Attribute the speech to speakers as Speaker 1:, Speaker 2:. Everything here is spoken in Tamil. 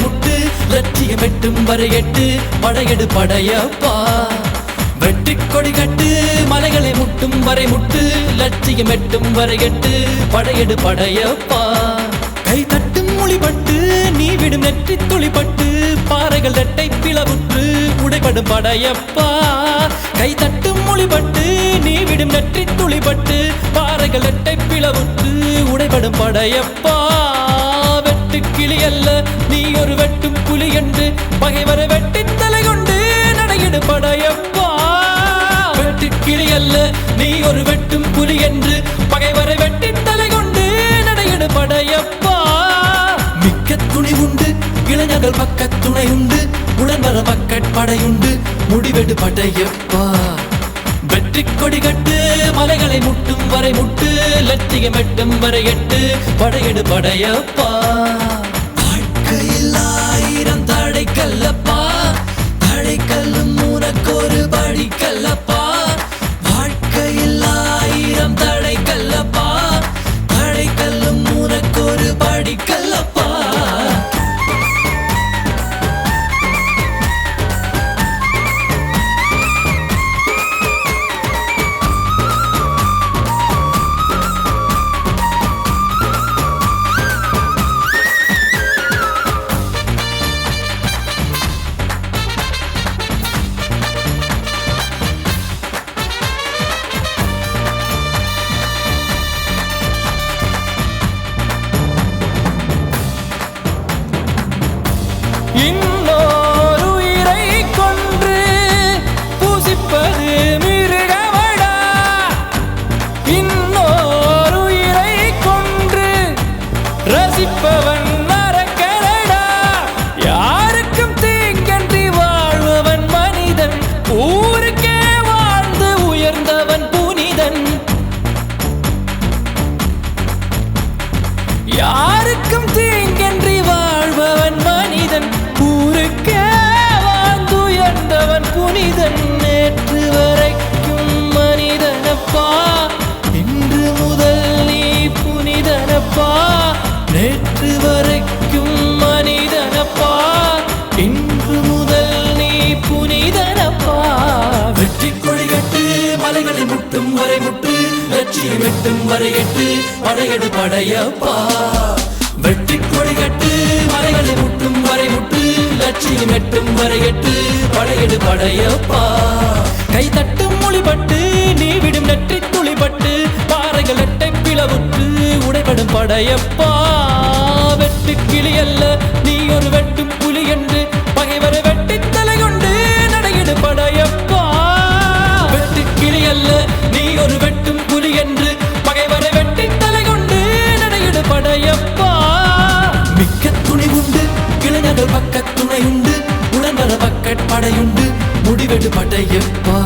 Speaker 1: முட்டு லட்சியம் எட்டும் வரை எட்டு படையெடு படையப்பா வெற்றி கொடி கட்டு மலைகளை முட்டும் வரை முட்டு லட்சியம் எட்டும் வரை எட்டு படையெடு படையப்பா கை தட்டும் மொழிபட்டு நீ விடும் நெற்றி துளிப்பட்டு பாறைகள் ரெட்டை பிளவுற்று உடைபடும் படையப்பா கை தட்டும் மொழிபட்டு நீ விடும் நெற்றி துளிப்பட்டு பாறைகள் ரெட்டை பிளவுற்று உடைபடும் படையப்பா வெட்டு கிளி அல்ல நீ ஒரு வெட்டும் புலி என்று பகைவரை வெட்டி தலை கொண்டு நடையிடு படையப்பா வெட்டு கிளி அல்ல நீ ஒரு வெட்டும் புலி என்று பகைவரை வெட்டி தலை கொண்டு நடையிடு படையப்பா மிக்க துணி உண்டு இளைஞர்கள் பக்க துணை உண்டு உடன் வர பக்கட் படையுண்டு முடிவெடு படையப்பா வெற்றி கொடி கட்டு மலைகளை முட்டும் வரை முட்டு லட்சியம் எட்டும் வரை எட்டு படையெடு படையப்பா வாழ்க்கையில் ஆயிரம் தடை கல்லப்பா தடை கல்லும் உனக்கொரு படி கல்லப்பா வாழ்க்கையில் ஆயிரம் தடை கல்லப்பா தடை கல்லும் உனக்கொரு படி கல்லப்பா இன்னொரு உயிரை கொன்று பூசிப்பது மிருகமடா இன்னொரு உயிரை கொன்று ரசிப்பவன் நரக்கரடா யாருக்கும் தீங்கன்றி வாழ்பவன் மனிதன் ஊருக்கே வாழ்ந்து உயர்ந்தவன் புனிதன் யாருக்கும் தீங்கன்றி வாழ்பவன் மனிதன் ஊருக்கே வாழ்ந்துயர்ந்தவன் புனிதன் நேற்று வரைக்கும் மனிதனப்பா இன்று முதல் நீ புனிதனப்பா நேற்று வரைக்கும் மனிதனப்பா இன்று முதல் நீ புனிதனப்பா வெற்றி கொடி கட்டு மலைகளை முட்டும் வரை முட்டு லட்சியம் எட்டும் வரை எட்டு படையெடு படையப்பா வெற்றி கொடி கட்டு மலைகளை முட்டும் வரை முட்டு லட்சியம் எட்டும் வரை எட்டு படையெடு படையப்பா கை தட்டும் மொழிபட்டு நீ விடும் நெற்றி துளிபட்டு பாறைகள் எட்டை பிளவுற்று உடைபடும் படையப்பா வெட்டு கிளி அல்ல நீ ஒரு வெட்டும் புலி என்று பகைவரை வெட்டி தலை கொண்டு நடையிடு படையப்பா வெட்டு கிளி அல்ல நீ ஒரு வெட்டும் புலி என்று பகைவரை வெட்டி தலை கொண்டு நடையிடு படையப்பா மிக்க துணி உண்டு இளைஞர்கள் பக்க துணை உண்டு உடன் வர பக்கட் படையுண்டு முடிவெடு படையப்பா